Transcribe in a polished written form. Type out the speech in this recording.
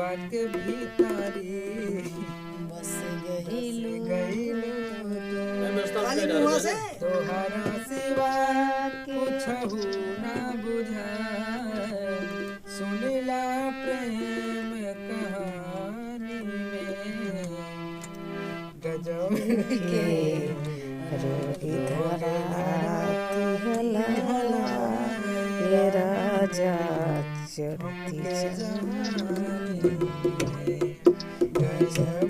बात के भीतरी बस गहिलू तोहरा सिवा कुछहु ना बुझाए सुनिला प्रेम कहानी में गजब के रोगी धराती हला ये राजा चढ़ती गजब